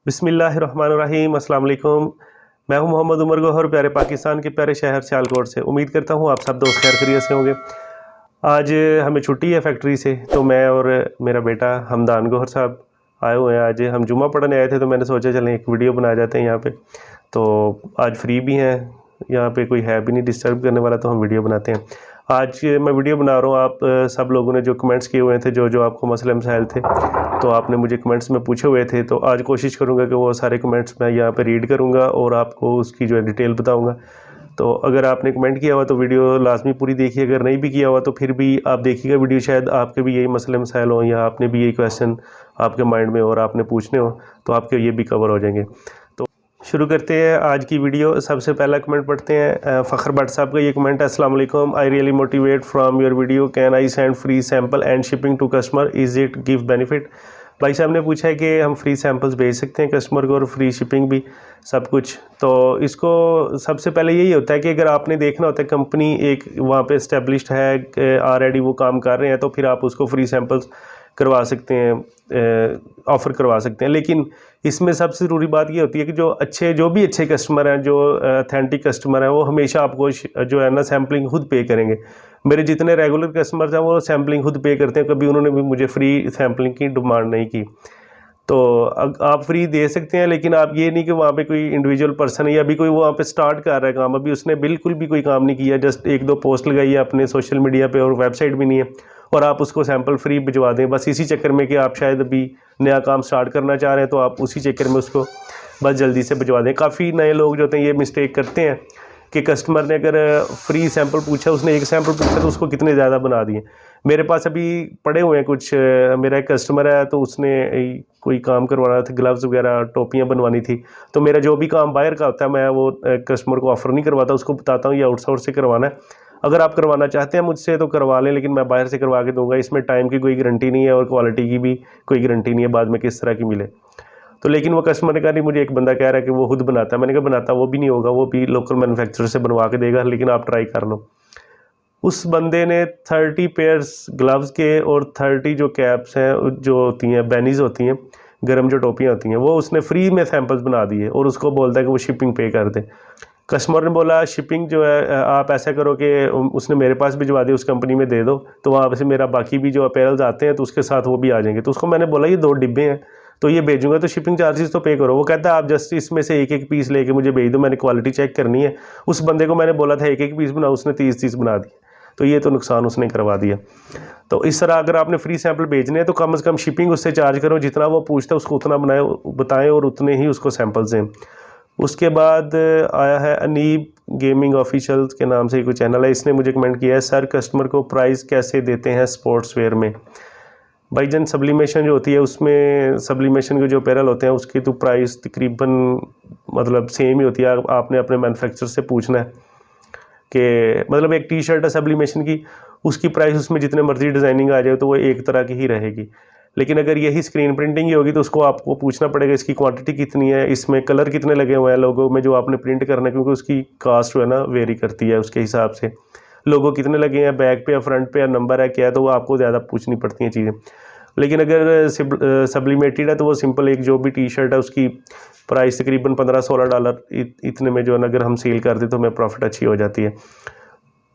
बिस्मिल्लाहिर्रहमानिर्रहीम। अस्सलाम वालेकुम। मैं हूं मोहम्मद उमर गौहर, प्यारे पाकिस्तान के प्यारे शहर सियालकोट से। उम्मीद करता हूं आप सब दोस्त खैर खैरियत से होंगे। आज हमें छुट्टी है फैक्ट्री से, तो मैं और मेरा बेटा हमदान गौहर साहब आए हुए हैं। आज हम जुमा पढ़ने आए थे, तो मैंने सोचा चलें एक वीडियो बना जाते हैं यहाँ पे। तो आज फ्री भी हैं, यहाँ पे कोई है भी नहीं डिस्टर्ब करने वाला, तो हम वीडियो बनाते हैं। आज मैं वीडियो बना रहा हूँ, आप सब लोगों ने जो कमेंट्स किए हुए थे, जो जो आपको मसले मसाइल थे, तो आपने मुझे कमेंट्स में पूछे हुए थे। तो आज कोशिश करूँगा कि वो सारे कमेंट्स मैं यहाँ पे रीड करूँगा और आपको उसकी जो है डिटेल बताऊँगा। तो अगर आपने कमेंट किया हुआ तो वीडियो लाजमी पूरी देखिए, अगर नहीं भी किया हुआ तो फिर भी आप देखिएगा वीडियो, शायद आपके भी यही मसले मसाइल हों या आपने भी यही क्वेश्चन आपके माइंड में और आपने पूछने हो, तो आपके ये भी कवर हो जाएंगे। तो शुरू करते हैं आज की वीडियो। सबसे पहला कमेंट पढ़ते हैं। फ़खर भट्ट साहब का ये कमेंट है, अस्सलाम वालेकुम, I really motivate from your video, can I send free sample and shipping to customer, is it give benefit. भाई साहब ने पूछा है कि हम फ्री सैम्पल्स भेज सकते हैं कस्टमर को और फ्री शिपिंग भी, सब कुछ। तो इसको सबसे पहले यही होता है कि अगर आपने देखना होता है कंपनी एक वहाँ पे इस्टेब्लिश्ड है, ऑलरेडी वो काम कर रहे हैं, तो फिर आप उसको फ्री सैम्पल्स करवा सकते हैं, ऑफ़र करवा सकते हैं। लेकिन इसमें सबसे ज़रूरी बात ये होती है कि जो भी अच्छे कस्टमर हैं, जो अथेंटिक कस्टमर हैं, वो हमेशा आपको जो है ना सैम्पलिंग खुद पे करेंगे। मेरे जितने रेगुलर कस्टमर्स हैं वो सैम्पलिंग खुद पे करते हैं, कभी उन्होंने भी मुझे फ्री सैम्पलिंग की डिमांड नहीं की। तो आप फ्री दे सकते हैं, लेकिन आप ये नहीं कि वहाँ पे कोई इंडिविजुअल पर्सन है या अभी कोई वहाँ पे स्टार्ट कर रहा है काम, अभी उसने बिल्कुल भी कोई काम नहीं किया, जस्ट एक दो पोस्ट लगाई है अपने सोशल मीडिया पे और वेबसाइट भी नहीं है, और आप उसको सैंपल फ्री भिजवा दें बस इसी चक्कर में कि आप शायद अभी नया काम स्टार्ट करना चाह रहे हैं, तो आप उसी चक्कर में उसको बस जल्दी से भिजवा दें। काफ़ी नए लोग जो होते हैं ये मिस्टेक करते हैं कि कस्टमर ने अगर फ्री सैंपल पूछा, उसने एक सैंपल पूछा तो उसको कितने ज़्यादा बना दिए। मेरे पास अभी पड़े हुए हैं कुछ, मेरा एक कस्टमर है तो उसने कोई काम करवाना था, ग्लव्स वगैरह टोपियाँ बनवानी थी। तो मेरा जो भी काम बाहर का होता है मैं वो कस्टमर को ऑफ़र नहीं करवाता, उसको बताता हूँ ये आउटसोर्स से करवाना है, अगर आप करवाना चाहते हैं मुझसे तो करवा लें, लेकिन मैं बाहर से करवा के दूंगा। इसमें टाइम की कोई गारंटी नहीं है और क्वालिटी की भी कोई गारंटी नहीं है बाद में किस तरह की मिले। तो लेकिन वो कस्टमर ने कहा नहीं, मुझे एक बंदा कह रहा है कि वो खुद बनाता है। मैंने कहा बनाता वो भी नहीं होगा, वो भी लोकल मैन्युफैक्चरर से बनवा के देगा, लेकिन आप ट्राई कर लो। उस बंदे ने 30 पेयर्स ग्लव्स के और 30 जो कैप्स हैं जो होती हैं बैनीज़ होती हैं, गर्म जो टोपियाँ होती हैं, वो उसने फ्री में सैंपल्स बना दिए और उसको बोलता है कि वो शिपिंग पे कर दे। कस्टमर ने बोला शिपिंग जो है आप ऐसा करो कि उसने मेरे पास भिजवा दी, उस कंपनी में दे दो, तो वहाँ से मेरा बाकी भी जो अपैरल्स आते हैं तो उसके साथ वो भी आ जाएंगे। तो उसको मैंने बोला ये 2 डिब्बे हैं तो ये भेजूंगा, तो शिपिंग चार्जेस तो पे करो। वो कहता है आप जस्ट इसमें से एक एक पीस लेके मुझे भेज दो, मैंने क्वालिटी चेक करनी है। उस बंदे को मैंने बोला था एक एक पीस बनाओ, उसने 30 बना दिए, तो ये तो नुकसान उसने करवा दिया। तो इस तरह अगर आपने फ्री सैंपल भेजने हैं तो कम से कम शिपिंग उससे चार्ज करो, जितना वो पूछता है उसको उतना बताएं और उतने ही उसको सैंपल्स दें। उसके बाद आया है अनीब गेमिंग ऑफिशियल के नाम से कोई चैनल है, इसने मुझे कमेंट किया है, सर कस्टमर को प्राइस कैसे देते हैं स्पोर्ट्स वेयर में। भाई जन सब्लिमेशन जो होती है उसमें सब्लिमेशन के जो अपैरल होते हैं उसकी तो प्राइस तकरीबन मतलब सेम ही होती है। आपने अपने मैन्युफैक्चरर से पूछना है कि मतलब एक टी शर्ट है सब्लिमेशन की, उसकी प्राइस उसमें जितने मर्जी डिज़ाइनिंग आ जाए तो वो एक तरह की ही रहेगी। लेकिन अगर यही स्क्रीन प्रिंटिंग ही होगी तो उसको आपको पूछना पड़ेगा इसकी क्वांटिटी कितनी है, इसमें कलर कितने लगे हुए हैं लोगों में जो आपने प्रिंट करना है, क्योंकि उसकी कास्ट जो है ना वेरी करती है उसके हिसाब से। लोगो कितने लगे हैं, बैक पे या फ्रंट पे या नंबर है क्या है, तो वो आपको ज़्यादा पूछनी पड़ती हैं चीज़ें। लेकिन अगर सब्लिमेटेड है तो वो सिंपल एक जो भी टी शर्ट है उसकी प्राइस तकरीबन $15-16 इतने में जो है ना अगर हम सेल कर दें तो हमें प्रॉफिट अच्छी हो जाती है।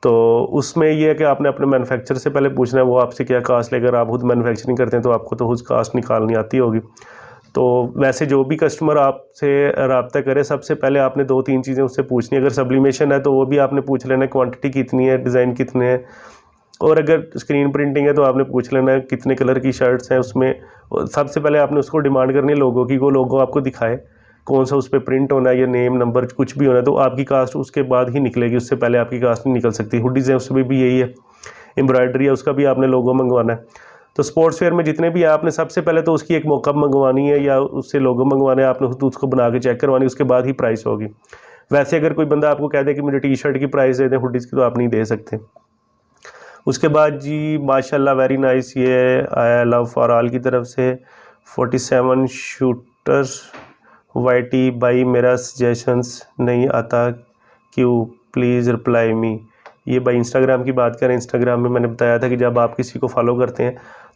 तो उसमें ये है कि आपने अपने मैन्युफैक्चरर से पहले पूछना है वो आपसे क्या कास्ट लेकर, आप खुद मैन्युफैक्चरिंग करते हैं तो आपको तो खुद कास्ट निकालनी आती होगी। तो वैसे जो भी कस्टमर आपसे रब्ता करे सबसे पहले आपने 2-3 चीज़ें उससे पूछनी है। अगर सब्लिमेशन है तो वो भी आपने पूछ लेना क्वांटिटी कितनी है, डिज़ाइन कितने हैं, और अगर स्क्रीन प्रिंटिंग है तो आपने पूछ लेना कितने कलर की शर्ट्स हैं उसमें। सबसे पहले आपने उसको डिमांड करनी है लोगों की, वो लोगो आपको दिखाए कौन सा उस पर प्रिंट होना है या नेम नंबर कुछ भी होना है, तो आपकी कास्ट उसके बाद ही निकलेगी, उससे पहले आपकी कास्ट नहीं निकल सकती। हुडीज़ हैं उसमें भी यही है, एम्ब्रॉयडरी है उसका भी आपने लोगो मंगवाना है। तो स्पोर्ट्स वेयर में जितने भी हैं आपने सबसे पहले तो उसकी एक मॉकअप मंगवानी है या उससे लोगो मंगवाना है, आपने खुद उसको बना के चेक करवानी, उसके बाद ही प्राइस होगी। वैसे अगर कोई बंदा आपको कह दे कि मुझे टी शर्ट की प्राइस दे दें हुडीज़ की, तो आप नहीं दे सकते। उसके बाद जी माशाल्लाह वेरी नाइस, ये आया लव फॉर ऑल की तरफ से 47 शूटर्स वाईटी बाई, मेरा सजेशंस नहीं आता क्यों, प्लीज़ रिप्लाई मी। ये भाई इंस्टाग्राम की बात करें, इंस्टाग्राम में मैंने बताया था कि जब आप किसी को फॉलो करते हैं